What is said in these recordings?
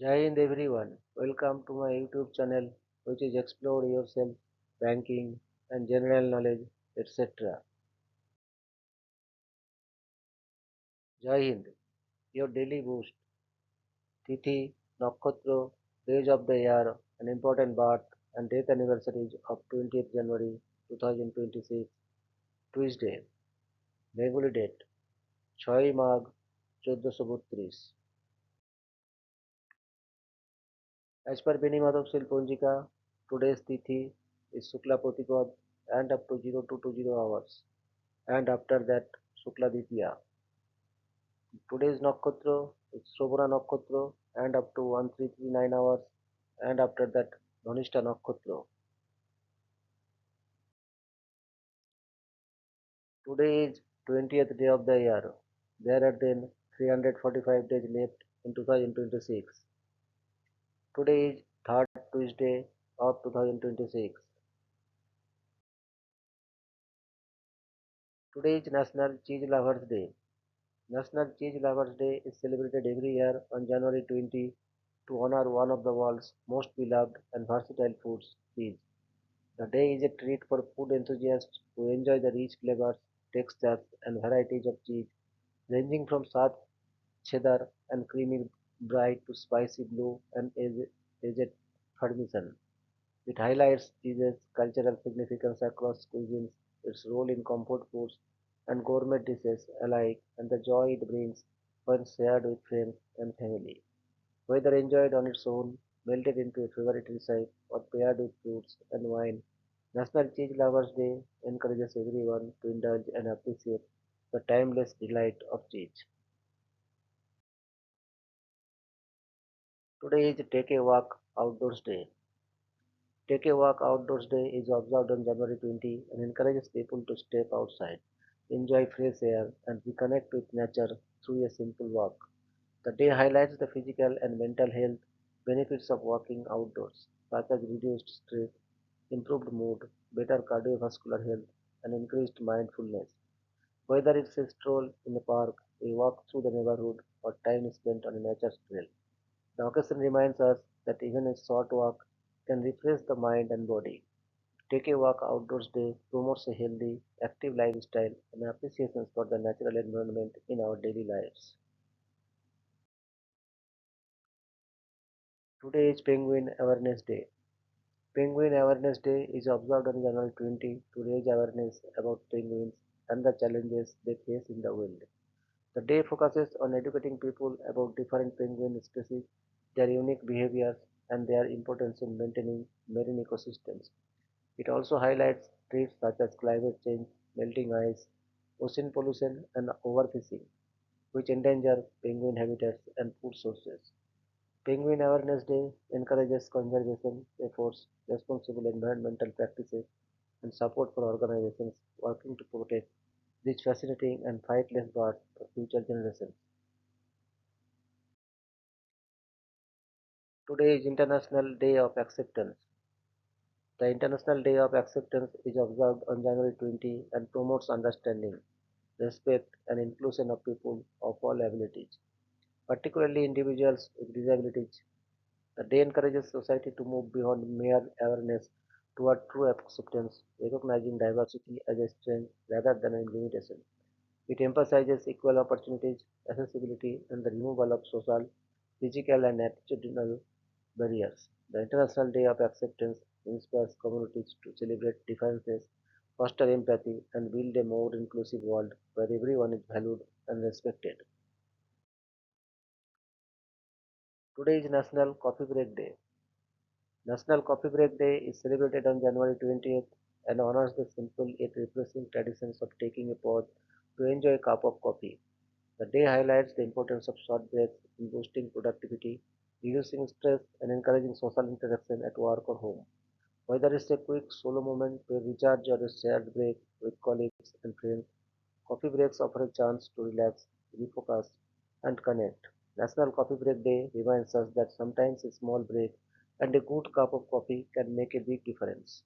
Jai Hind everyone. Welcome to my YouTube channel which is Explore Yourself, Banking and General Knowledge, etc. Jai Hind. Your daily boost. Tithi, Nakshatra, Days of the Year, an important birth and death anniversaries of 20th January 2026, Tuesday. Bengali date 6 Magh 1432. As per Beni Madhav Ponjika, today's Tithi is Shukla Pratipad and up to 0220 hours. And after that Shukla Ditya. Today's Nakshatra is Shobhana Nakshatra and up to 1339 hours and after that Dhanishta Nakshatra. Today is 20th day of the year. There are then 345 days left in 2026. Today is 3rd Tuesday of 2026. Today is National Cheese Lovers Day. National Cheese Lovers Day is celebrated every year on January 20 to honor one of the world's most beloved and versatile foods, cheese. The day is a treat for food enthusiasts who enjoy the rich flavors, textures, and varieties of cheese, ranging from soft cheddar and creamy brie to spicy blue and aged parmesan. It highlights cheese's cultural significance across cuisines, its role in comfort foods and gourmet dishes alike, and the joy it brings when shared with friends and family. Whether enjoyed on its own, melted into a favorite recipe, or paired with fruits and wine, National Cheese Lovers Day encourages everyone to indulge and appreciate the timeless delight of cheese. Today is Take a Walk Outdoors Day. Take a Walk Outdoors Day is observed on January 20 and encourages people to step outside, enjoy fresh air, and reconnect with nature through a simple walk. The day highlights the physical and mental health benefits of walking outdoors, such as reduced stress, improved mood, better cardiovascular health, and increased mindfulness. Whether it's a stroll in the park, a walk through the neighborhood, or time spent on a nature trail, the occasion reminds us that even a short walk can refresh the mind and body. Take a Walk Outdoors Day promotes a healthy, active lifestyle and appreciation for the natural environment in our daily lives. Today is Penguin Awareness Day. Penguin Awareness Day is observed on January 20 to raise awareness about penguins and the challenges they face in the wild. The day focuses on educating people about different penguin species, their unique behaviors, and their importance in maintaining marine ecosystems. It also highlights threats such as climate change, melting ice, ocean pollution, and overfishing, which endanger penguin habitats and food sources. Penguin Awareness Day encourages conservation efforts, responsible environmental practices, and support for organizations working to protect these fascinating and flightless birds for future generations. Today is International Day of Acceptance. The International Day of Acceptance is observed on January 20 and promotes understanding, respect, and inclusion of people of all abilities, particularly individuals with disabilities. The day encourages society to move beyond mere awareness toward true acceptance, recognizing diversity as a strength rather than a limitation. It emphasizes equal opportunities, accessibility, and the removal of social, physical, and attitudinal barriers. The International Day of Acceptance inspires communities to celebrate differences, foster empathy, and build a more inclusive world where everyone is valued and respected. Today is National Coffee Break Day. National Coffee Break Day is celebrated on January 20th and honors the simple yet refreshing traditions of taking a pause to enjoy a cup of coffee. The day highlights the importance of short breaks in boosting productivity, reducing stress, and encouraging social interaction at work or home. Whether it's a quick solo moment to recharge or a shared break with colleagues and friends, coffee breaks offer a chance to relax, refocus, and connect. National Coffee Break Day reminds us that sometimes a small break and a good cup of coffee can make a big difference.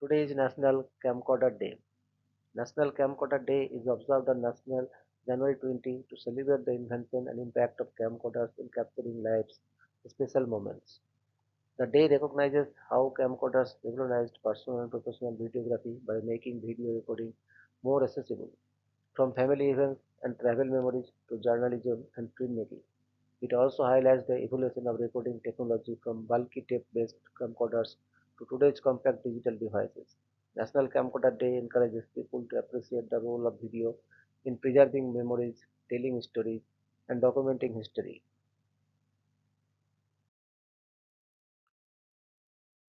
Today is National Camcorder Day. National Camcorder Day is observed on National January 20, to celebrate the invention and impact of camcorders in capturing life's special moments. The day recognizes how camcorders revolutionized personal and professional videography by making video recording more accessible, from family events and travel memories to journalism and filmmaking. It also highlights the evolution of recording technology from bulky tape-based camcorders to today's compact digital devices. National Camcorder Day encourages people to appreciate the role of video in preserving memories, telling stories, and documenting history.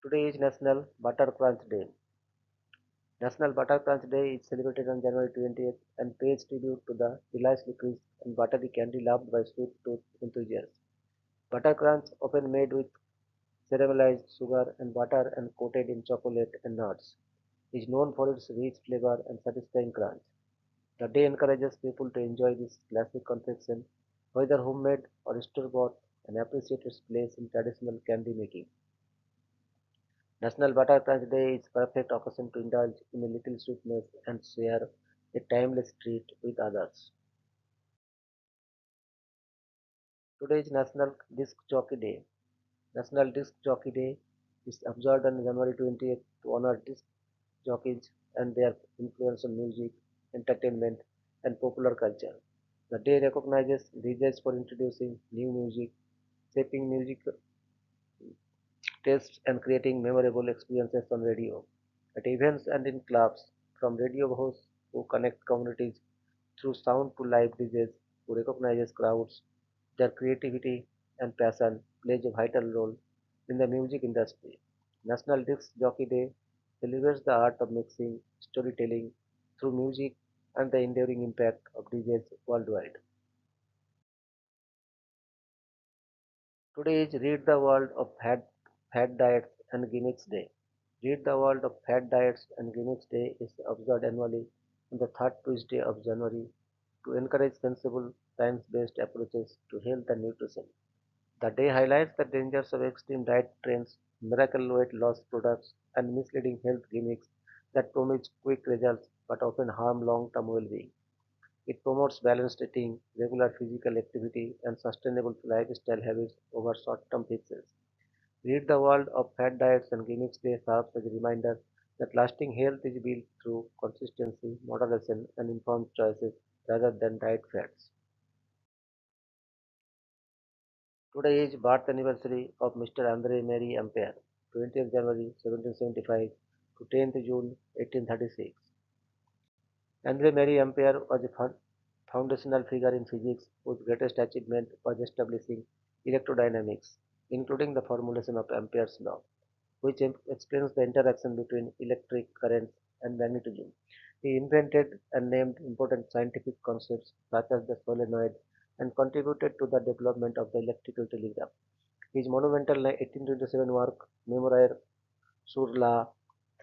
Today is National Butter Crunch Day. National Butter Crunch Day is celebrated on January 20th and pays tribute to the deliciously crisp and buttery candy loved by sweet tooth enthusiasts. Butter crunch, often made with caramelized sugar and butter and coated in chocolate and nuts, is known for its rich flavor and satisfying crunch. The day encourages people to enjoy this classic confection, whether homemade or store-bought, and appreciate its place in traditional candy making. National Butter Crunch Day is perfect occasion to indulge in a little sweetness and share a timeless treat with others. Today is National Disc Jockey Day. National Disc Jockey Day is observed on January 20th to honor disc jockeys and their influence on music, entertainment, and popular culture. The day recognizes DJs for introducing new music, shaping music tastes, and creating memorable experiences on radio. At events and in clubs, from radio hosts who connect communities through sound to live DJs who recognizes crowds, their creativity and passion plays a vital role in the music industry. National Disc Jockey Day celebrates the art of mixing, storytelling through music, and the enduring impact of DJs worldwide. Today is Read the World of Fad Diets and Gimmicks Day. Read the World of Fad Diets and Gimmicks Day is observed annually on the third Tuesday of January to encourage sensible, science-based approaches to health and nutrition. The day highlights the dangers of extreme diet trends, miracle weight loss products, and misleading health gimmicks that promise quick results but often harm long-term well-being. It promotes balanced eating, regular physical activity, and sustainable lifestyle habits over short-term fixes. Read the World of Fat Diets and Gimmicks Day serves as a reminder that lasting health is built through consistency, moderation, and informed choices rather than diet fads. Today is birth anniversary of Mr. Andre Mary Ampere, 20th January 1775 to 10th June 1836. Andre Mary Ampere was a foundational figure in physics whose greatest achievement was establishing electrodynamics, including the formulation of Ampere's law, which explains the interaction between electric currents and magnetism. He invented and named important scientific concepts such as the solenoid and contributed to the development of the electrical telegraph. His monumental 1827 work, Memoir sur la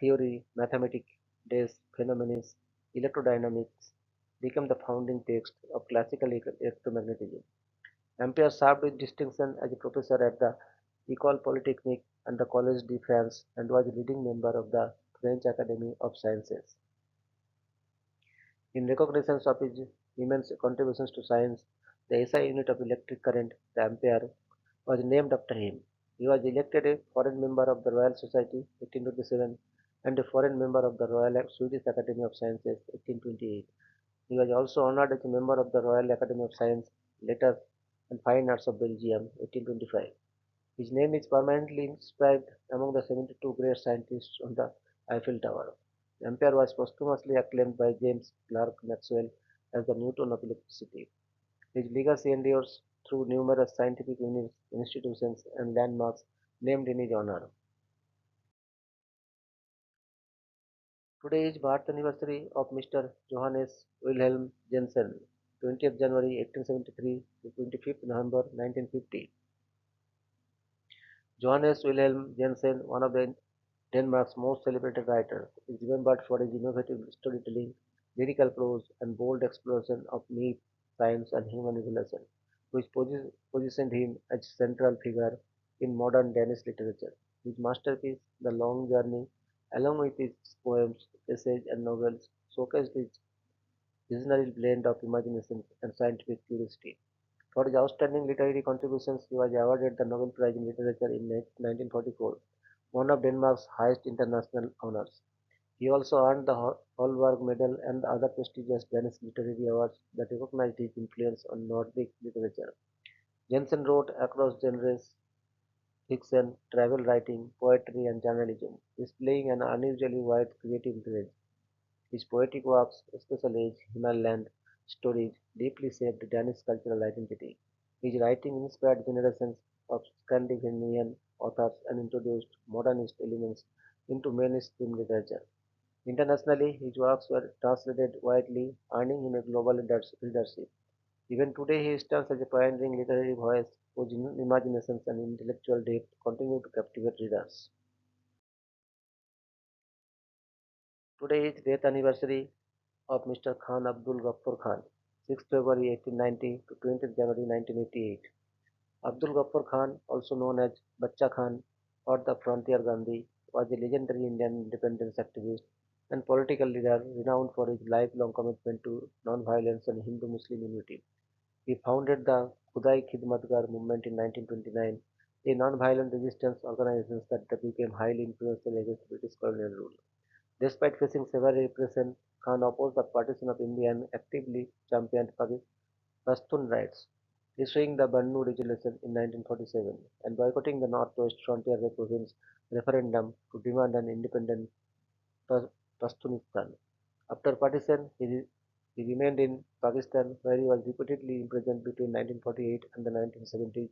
théorie mathématique des phénomènes electrodynamics, became the founding text of classical electromagnetism. Ampere served with distinction as a professor at the École Polytechnique and the Collège de France and was a leading member of the French Academy of Sciences. In recognition of his immense contributions to science, the SI unit of electric current, the ampere, was named after him. He was elected a foreign member of the Royal Society 1827 and a foreign member of the Royal Swedish Academy of Sciences 1828. He was also honored as a member of the Royal Academy of Science, Letters and Fine Arts of Belgium 1825. His name is permanently inscribed among the 72 great scientists on the Eiffel Tower. Ampere was posthumously acclaimed by James Clerk Maxwell as the Newton of electricity. His legacy endures through numerous scientific institutions and landmarks named in his honor. Today is birth anniversary of Mr. Johannes Wilhelm Jensen, 20th January 1873 to 25th November 1950. Johannes Wilhelm Jensen, one of the Denmark's most celebrated writers, is remembered for his innovative storytelling, lyrical prose, and bold exploration of myth, science, and human evolution, which positioned him as a central figure in modern Danish literature. His masterpiece, The Long Journey, along with his poems, essays, and novels, showcased his visionary blend of imagination and scientific curiosity. For his outstanding literary contributions, he was awarded the Nobel Prize in Literature in 1944, one of Denmark's highest international honors. He also earned the Holberg Medal and other prestigious Danish literary awards that recognized his influence on Nordic literature. Jensen wrote across genres: fiction, travel writing, poetry, and journalism, displaying an unusually wide creative range. His poetic works, especially his Himalayan stories, deeply shaped Danish cultural identity. His writing inspired generations of Scandinavian authors and introduced modernist elements into mainstream literature. Internationally, his works were translated widely, earning him a global readership. Even today, he stands as a pioneering literary voice whose imaginations and intellectual depth continue to captivate readers. Today is death anniversary of Mr. Khan Abdul Ghaffar Khan, 6th February 1890 to 20th January 1988. Abdul Ghaffar Khan, also known as Bacha Khan or the Frontier Gandhi, was a legendary Indian independence activist and political leader renowned for his lifelong commitment to non-violence and Hindu-Muslim unity. He founded the Khudai Khidmatgar movement in 1929, a non-violent resistance organization that became highly influential against British colonial rule. Despite facing severe repression, Khan opposed the partition of India and actively championed Pashtun rights, issuing the Bannu Resolution in 1947 and boycotting the Northwest Frontier Province referendum to demand an independent Pashtunistan. After partition, he remained in Pakistan, where he was repeatedly imprisoned between 1948 and the 1970s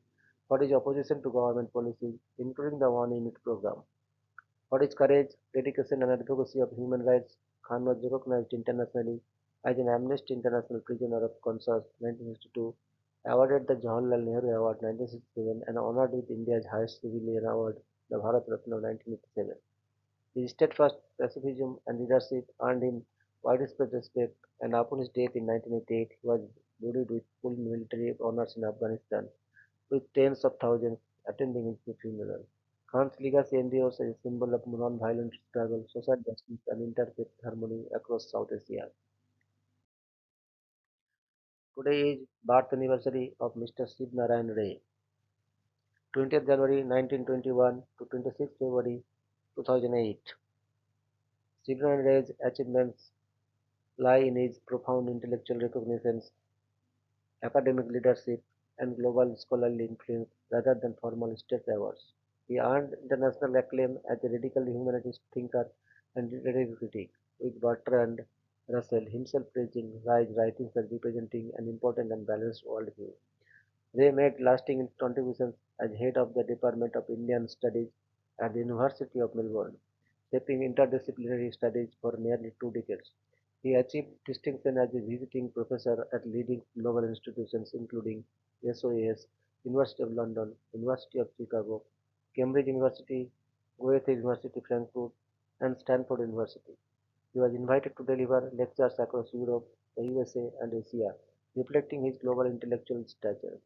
for his opposition to government policies, including the One Unit program. For his courage, dedication, and advocacy of human rights, Khan was recognized internationally as an Amnesty International Prisoner of Conscience 1962, awarded the Jawaharlal Nehru Award 1967, and honored with India's highest civilian award, the Bharat Ratna 1987. His steadfast pacifism and leadership earned him widespread respect, and upon his death in 1988, he was buried with full military honors in Afghanistan, with tens of thousands attending his funeral. Khan's legacy endures as a symbol of non-violent struggle, social justice, and interfaith harmony across South Asia. Today is birth anniversary of Mr. Shiv Narayan Ray, 20th January 1921 to 26th February 2008. Shiv Narayan Ray's achievements lie in his profound intellectual recognitions, academic leadership, and global scholarly influence rather than formal state awards. He earned international acclaim as a radical humanist thinker and literary critic, with Bertrand Russell himself praising Ray's writings as representing an important and balanced worldview. Ray made lasting contributions as head of the Department of Indian Studies at the University of Melbourne, shaping interdisciplinary studies for nearly 2 decades. He achieved distinction as a visiting professor at leading global institutions including SOAS, University of London, University of Chicago, Cambridge University, Goethe University Frankfurt, and Stanford University. He was invited to deliver lectures across Europe, the USA, and Asia, reflecting his global intellectual stature.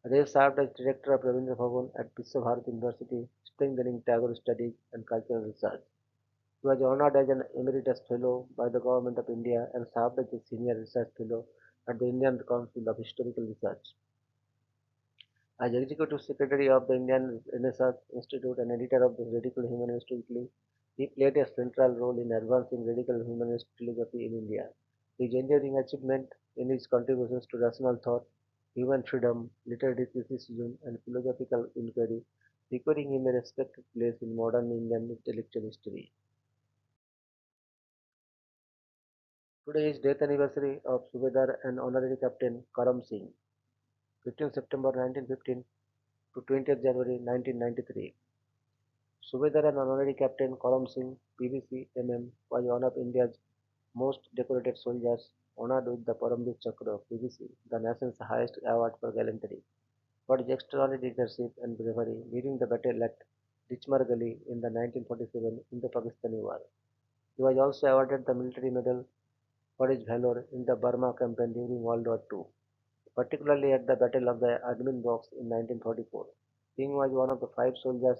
Ray served as director of Rabindra Bhavan at Visva University, strengthening Tagore studies and cultural research. He was honored as an emeritus fellow by the Government of India and served as a senior research fellow at the Indian Council of Historical Research. As executive secretary of the Indian Renaissance Institute and editor of the Radical Humanist Weekly, he played a central role in advancing radical humanist philosophy in India. His enduring achievement in his contributions to rational thought, human freedom, literary criticism, and philosophical inquiry, securing him a respected place in modern Indian intellectual history. Today is death anniversary of Subedar and Honorary Captain Karam Singh, 15 September 1915 to 20th January 1993. Subedar and Honorary Captain Karam Singh, PVC MM, was one of India's most decorated soldiers, honored with the Paramvir Chakra (PVC), the nation's highest award for gallantry, for his extraordinary leadership and bravery leading the battle at Dichmar Gully in the 1947 Indo-Pakistani War. He was also awarded the Military Medal for his valor in the Burma campaign during World War II, particularly at the Battle of the Admin Box in 1944. Singh was one of the 5 soldiers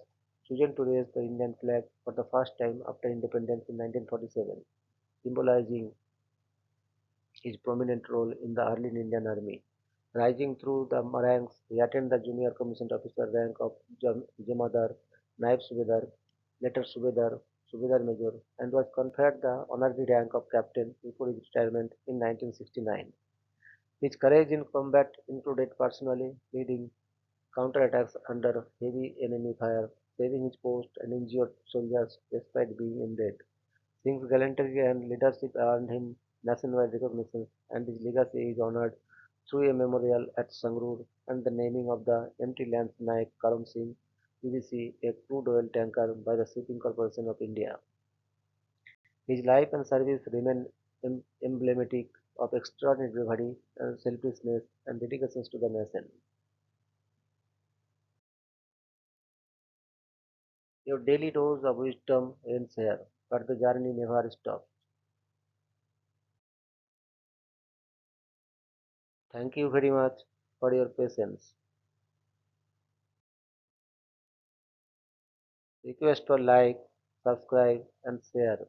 chosen to raise the Indian flag for the first time after independence in 1947, symbolizing his prominent role in the early Indian Army. Rising through the ranks, he attained the junior commissioned officer rank of Jamadar, Naib Subedar, later Subedar Major, and was conferred the honorary rank of captain before his retirement in 1969. His courage in combat included personally leading counterattacks under heavy enemy fire, saving his post and injured soldiers despite being wounded. Singh's gallantry and leadership earned him nationwide recognition, and his legacy is honored through a memorial at Sangrur and the naming of the empty Lance Naik Karam Singh PVC, a crude oil tanker by the Shipping Corporation of India. His life and service remain emblematic of extraordinary bravery and selflessness and dedication to the nation. Your daily dose of wisdom ends here, but the journey never stops. Thank you very much for your patience. Request for like, subscribe, and share.